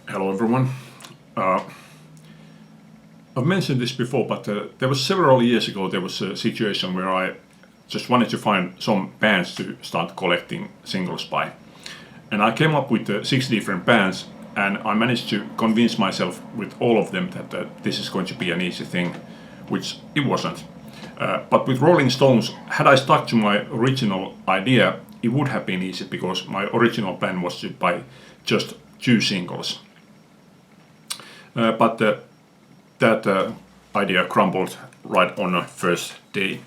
Hello everyone. Uh, I've mentioned this before, but there was several years ago there was a situation where I just wanted to find some bands to start collecting singles by. And I came up with 6 different bands, and I managed to convince myself with all of them that this is going to be an easy thing, which it wasn't. But with Rolling Stones, had I stuck to my original idea, it would have been easy because my original plan was to buy just 2 singles. But that idea crumbled right on the first day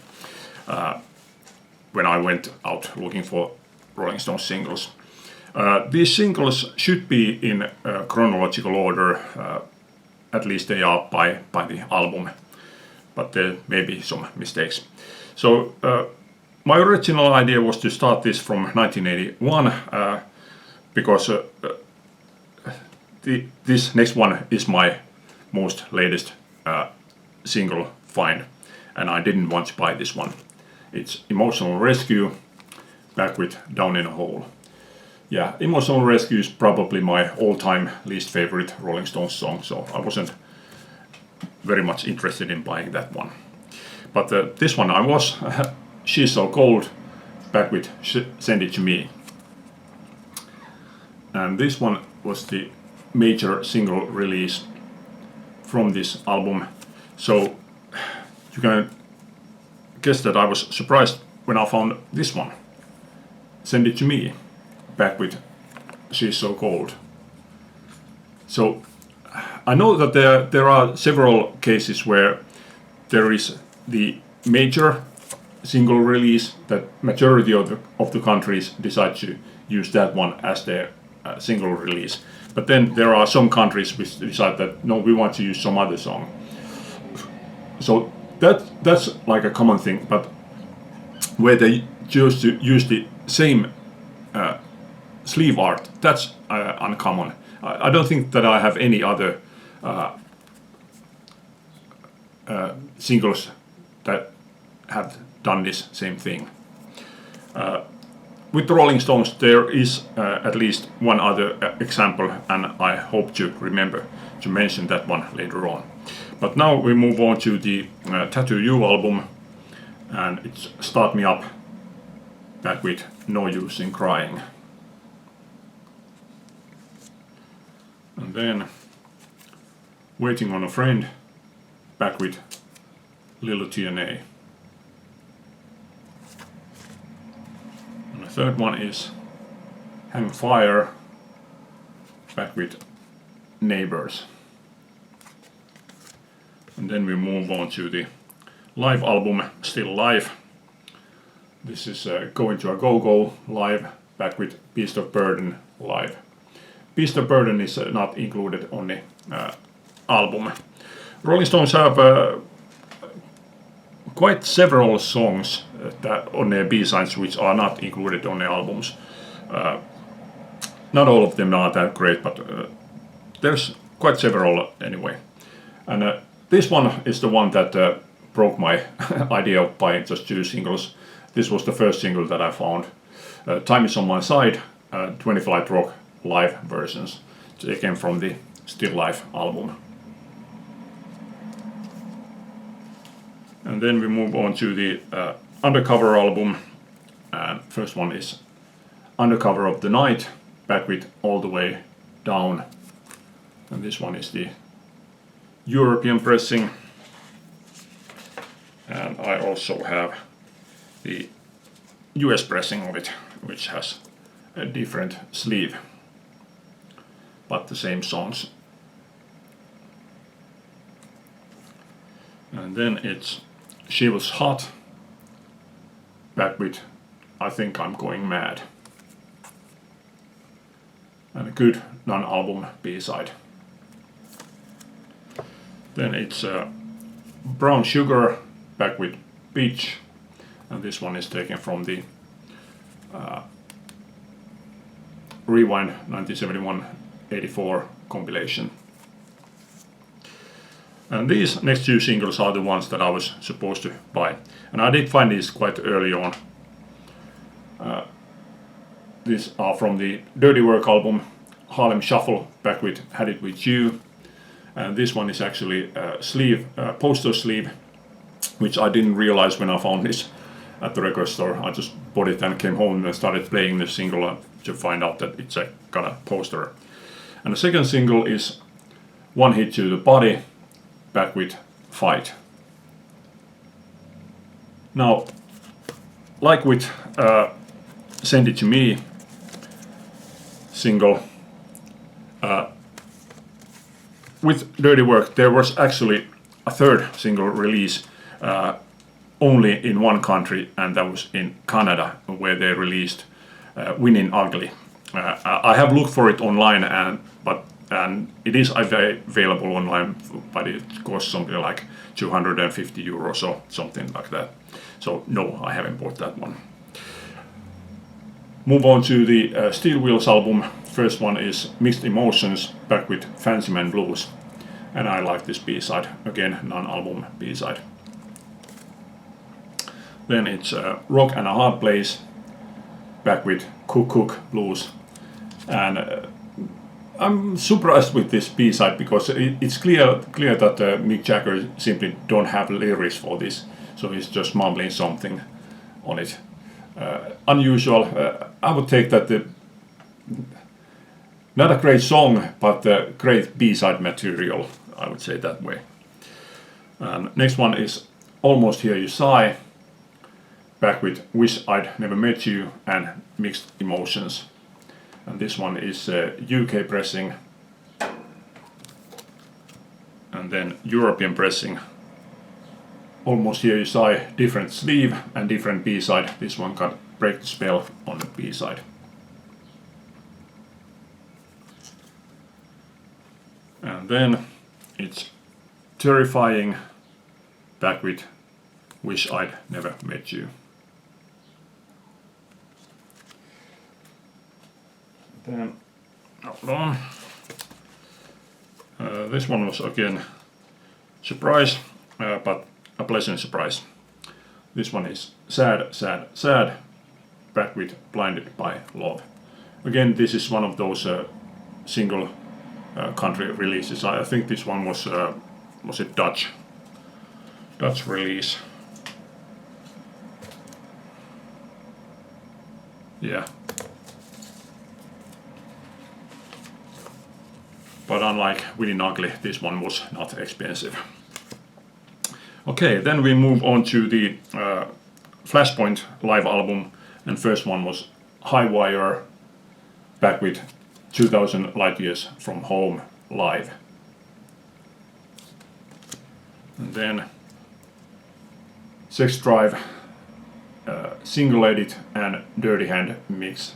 when I went out looking for Rolling Stones singles. These singles should be in chronological order, at least they are by the album, but there may be some mistakes. So my original idea was to start this from 1981 because this next one is my most latest single find, and I didn't want to buy this one. It's Emotional Rescue, back with Down in a Hole. Yeah, Emotional Rescue is probably my all-time least favorite Rolling Stones song, so I wasn't very much interested in buying that one. But this one I was. She's So Cold, back with Send It To Me. And this one was the major single release from this album, so you can guess that I was surprised when I found this one, Send It To Me, back with She's So Cold. So I know that there are several cases where there is the major single release that majority of the countries decide to use that one as their single release. But then there are some countries which decide that no, we want to use some other song. So that's like a common thing, but where they choose to use the same sleeve art, that's uncommon. I don't think that I have any other singles that have done this same thing. With the Rolling Stones, there is at least one other example, and I hope to remember to mention that one later on. But now we move on to the Tattoo You album, and it's Start Me Up, back with No Use in Crying. And then Waiting on a Friend, back with Little TNA. The third one is Hang Fire, back with Neighbors. And then we move on to the live album, Still Live. This is Going to a Go-Go live, back with Beast of Burden live. Beast of Burden is not included on the album. Rolling Stones have quite several songs that on their B-sides which are not included on the albums. Not all of them are that great, but there's quite several anyway. And this one is the one that broke my idea of buying just 2 singles. This was the first single that I found. Time Is on My Side, 20 Flight Rock live versions. They came from the Still Life album. And then we move on to the Undercover album, and first one is Undercover of the Night, back with All the Way Down, and this one is the European pressing, and I also have the US pressing of it, which has a different sleeve but the same songs. And then it's She Was Hot, back with I Think I'm Going Mad, and a good non-album B-side. Then it's Brown Sugar, back with Beach, and this one is taken from the Rewind 1971-84 compilation. And these next 2 singles are the ones that I was supposed to buy, and I did find these quite early on. These are from the Dirty Work album, Harlem Shuffle, Back with Had It With You. And this one is actually a sleeve, poster sleeve, which I didn't realize when I found this at the record store. I just bought it and came home and started playing the single to find out that it's a kind of poster. And the second single is One Hit to the Body, Back with Fight. Now, like with Send It To Me single, with Dirty Work there was actually a third single release only in one country, and that was in Canada, where they released Winning Ugly. I have looked for it online, and it is available online, but it costs something like €250 or something like that. So no, I haven't bought that one. Move on to the Steel Wheels album. First one is Mixed Emotions, Back with Fancy Man Blues. And I like this B-side, again, non-album B-side. Then it's Rock and a Hard Place, Back with Cook Cook Blues. And I'm surprised with this B-side because it's clear that Mick Jagger simply don't have lyrics for this, so he's just mumbling something on it. Unusual. I would take that not a great song, but great B-side material, I would say that way. Next one is Almost Hear You Sigh, Back with Wish I'd Never Met You and Mixed Emotions. And this one is UK pressing, and then European pressing. Almost Hear You Sigh, different sleeve and different B-side. This one can break the spell on the B-side. And then it's Terrifying, Back with Wish I'd Never Met You. Then, hold on. This one was again surprise, but a pleasant surprise. This one is Sad, Sad, Sad, Back with Blinded by Love. Again, this is one of those single country releases. I think this one was it Dutch release? Yeah. But unlike Winning Ugly, this one was not expensive. Okay, then we move on to the Flashpoint live album, and first one was High Wire, Back with 2000 Light Years from Home live. And then Sex Drive, Single Edit and Dirty Hands mix.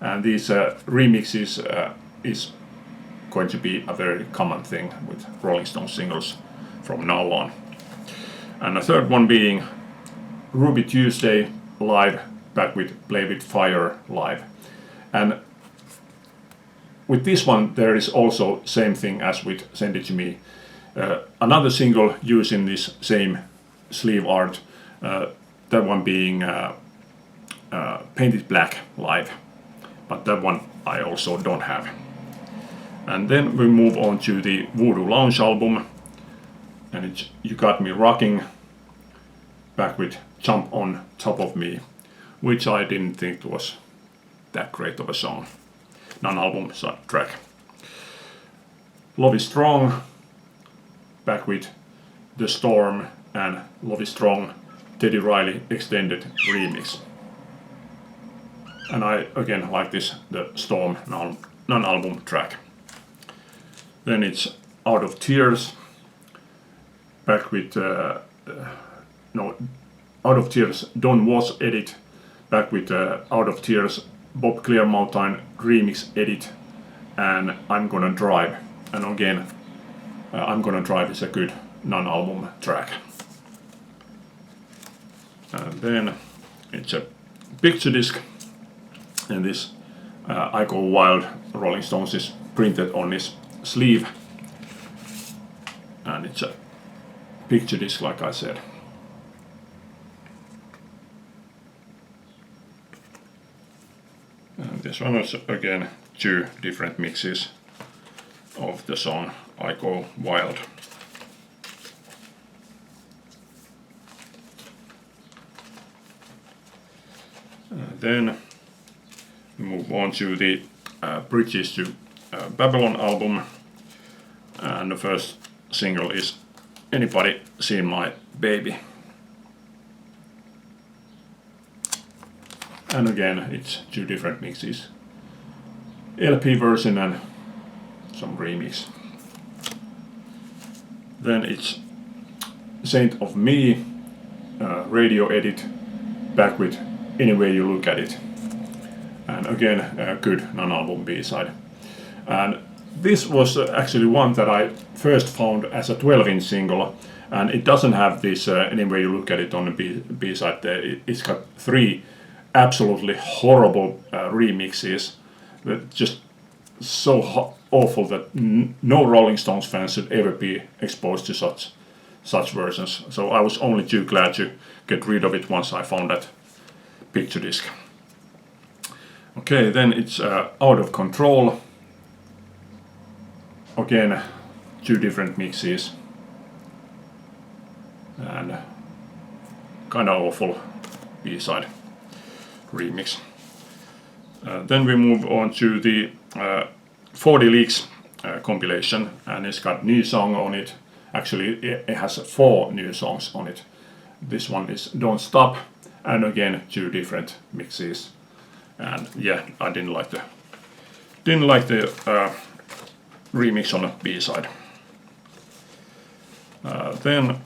And these remixes is going to be a very common thing with Rolling Stones singles from now on. And the third one being Ruby Tuesday live, Back with Play With Fire live. And with this one there is also same thing as with Send It To Me. Another single using this same sleeve art, that one being Painted Black live, but that one I also don't have. And then we move on to the Voodoo Lounge album, and it's You Got Me Rocking, Back with Jump On Top of Me, which I didn't think was that great of a song, non-album track. Love Is Strong, Back with The Storm and Love Is Strong, Teddy Riley extended remix. And I again like this, the Storm non-album track. Then it's Out of Tears, Back with Out of Tears Don Was edit, Back with Out of Tears Bob Clearmountain remix edit, and I'm Gonna Drive. And again, I'm Gonna Drive is a good non-album track. And then it's a picture disc, and this I Go Wild Rolling Stones is printed on this sleeve, and it's a picture disc like I said. And This one is again 2 different mixes of the song I Go Wild. Then we move on to the Bridges to Babylon album, and the first single is Anybody Seen My Baby? And again, it's 2 different mixes, LP version and some remix. Then it's Saint of Me, radio edit, back with Any Way You Look At It. And again, a good non-album B-side. And this was actually one that I first found as a 12-inch single, and it doesn't have this Any Way You Look At It on the B-side. It's got 3 absolutely horrible remixes that just so awful that no Rolling Stones fans should ever be exposed to such versions. So I was only too glad to get rid of it once I found that picture disc. Okay, then it's Out of Control. Again, 2 different mixes and kind of awful B-side remix. Then we move on to the 40 Leaks compilation, and it's got new song on it. Actually, it has 4 new songs on it. This one is Don't Stop, and again 2 different mixes. And yeah, I didn't like the remix on the B-side. Then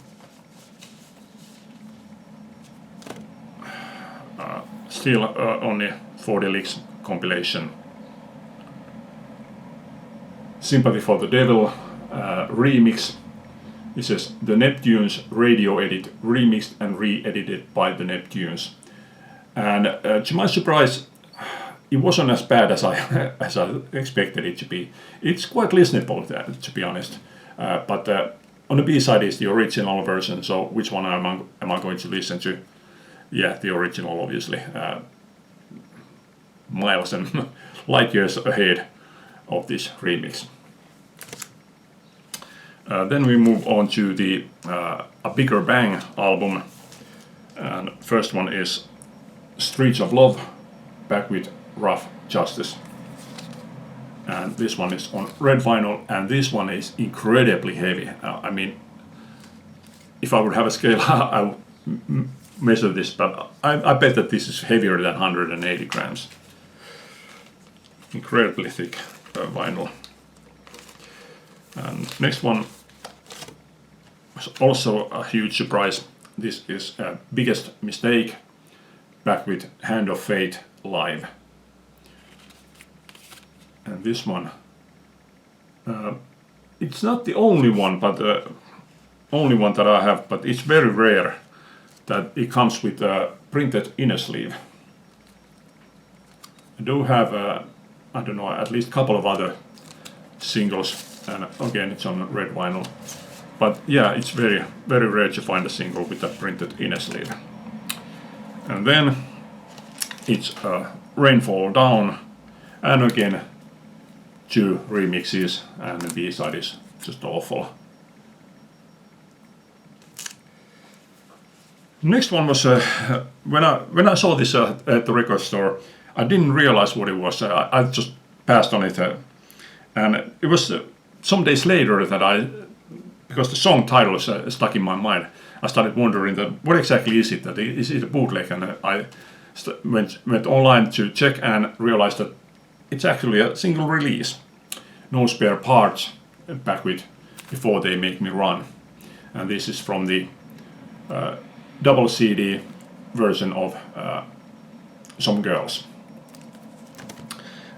still on the 40 Leaks compilation, Sympathy for the Devil remix. This is the Neptunes radio edit, remixed and re-edited by the Neptunes. And to my surprise, it wasn't as bad as I expected it to be. It's quite listenable, to be honest. But on the B-side is the original version, so which one am I going to listen to? Yeah, the original, obviously. Miles and light years ahead of this remix. Then we move on to the A Bigger Bang album. And first one is Streets of Love, back with Rough Justice. And this one is on red vinyl, and this one is incredibly heavy. I mean, if I would have a scale, I would measure this, but I bet that this is heavier than 180 grams. Incredibly thick vinyl. And next one was also a huge surprise. This is Biggest Mistake, back with Hand of Fate live. And this one, it's not the only one, but only one that I have, but it's very rare that it comes with a printed inner sleeve. I do have, I don't know, at least a couple of other singles, and again it's on red vinyl. But yeah, it's very, very rare to find a single with a printed inner sleeve. And then it's Rainfall Down, and again 2 remixes, and the B-side is just awful. Next one was when I saw this at the record store, I didn't realize what it was. I just passed on it, and it was some days later that because the song title is stuck in my mind, I started wondering that what exactly is it? That is it a bootleg? And I went online to check and realized that it's actually a single release. No Spare Parts, back with Before They Make Me Run, and this is from the double CD version of Some Girls.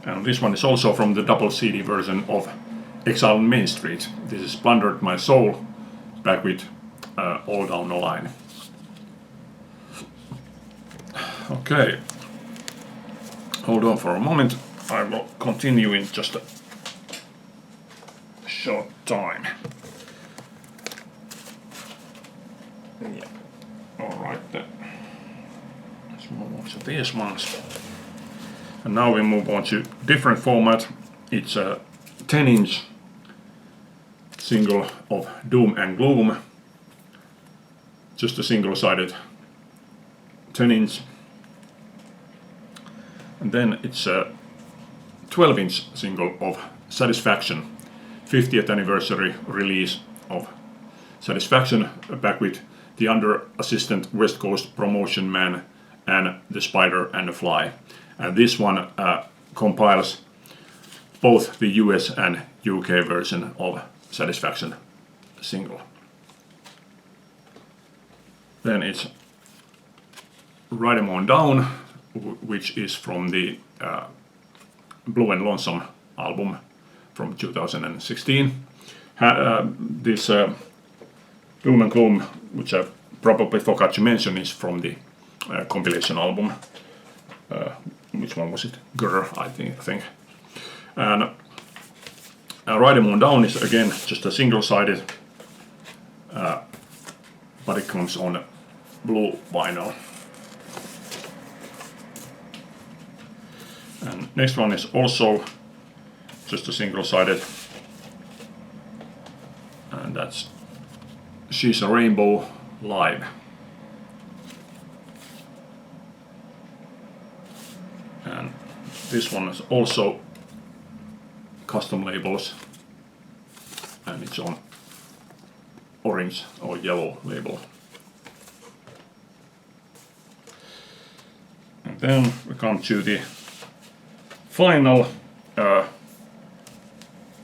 And this one is also from the double CD version of Exile on Main Street. This is Plundered My Soul, back with All Down the Line. Okay, hold on for a moment. I will continue in just a short time. Yeah. All right then. Let's move on to these ones. And now we move on to different format. It's a 10-inch single of Doom and Gloom. Just a single-sided 10-inch. And then it's a 12-inch single of Satisfaction. 50th anniversary release of Satisfaction, back with the Under Assistant West Coast Promotion Man and The Spider and the Fly. And this one compiles both the US and UK version of Satisfaction single. Then it's Ride 'Em On Down, which is from the Blue and Lonesome album from 2016. This Doom and Gloom, which I probably forgot to mention, is from the compilation album. Which one was it? Grr, I think. And Ride 'Em On Down is again just a single-sided, but it comes on blue vinyl. And next one is also just a single-sided, and that's She's a Rainbow Live. And this one is also custom labels, and it's on orange or yellow label. And then we come to the final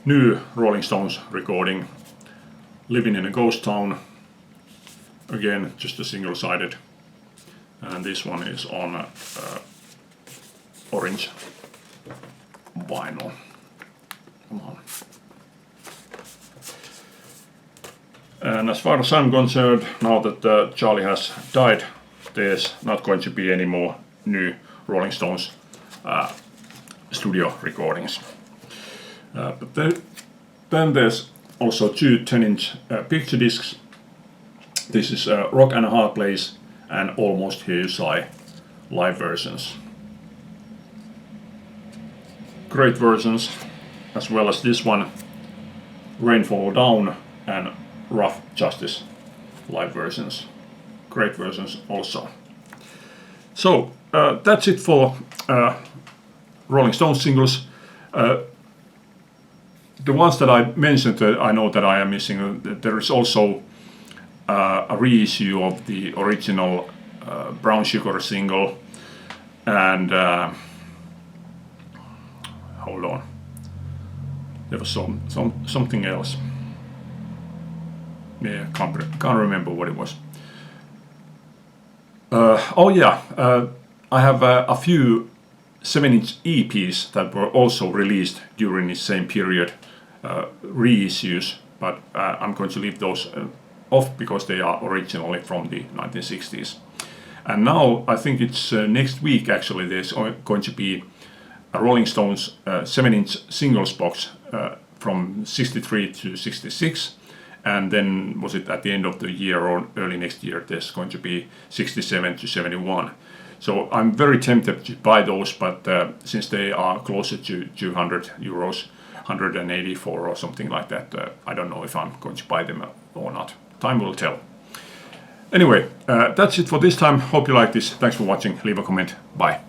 new Rolling Stones recording, Living in a Ghost Town. Again, just a single-sided, and this one is on orange vinyl. Come on. And as far as I'm concerned, now that Charlie has died, there's not going to be any more new Rolling Stones studio recordings. But then there's also two 10-inch picture discs. This is Rock and a Hard Place and Almost Hear You Sigh live versions. Great versions, as well as this one, Rain Fall Down and Rough Justice live versions. Great versions also. So that's it for Rolling Stones singles. The ones that I mentioned, I know that I am missing. There is also a reissue of the original Brown Sugar single, and hold on, there was something else. Yeah, can't remember what it was. Oh yeah, I have a few 7-inch EPs that were also released during the same period, reissues, but I'm going to leave those off because they are originally from the 1960s. And now I think it's next week actually there's going to be a Rolling Stones 7-inch singles box from 63 to 66, and then was it at the end of the year or early next year there's going to be 67 to 71. So I'm very tempted to buy those, but since they are closer to 200 euros, 184 or something like that, I don't know if I'm going to buy them or not. Time will tell. Anyway, that's it for this time. Hope you like this. Thanks for watching. Leave a comment. Bye.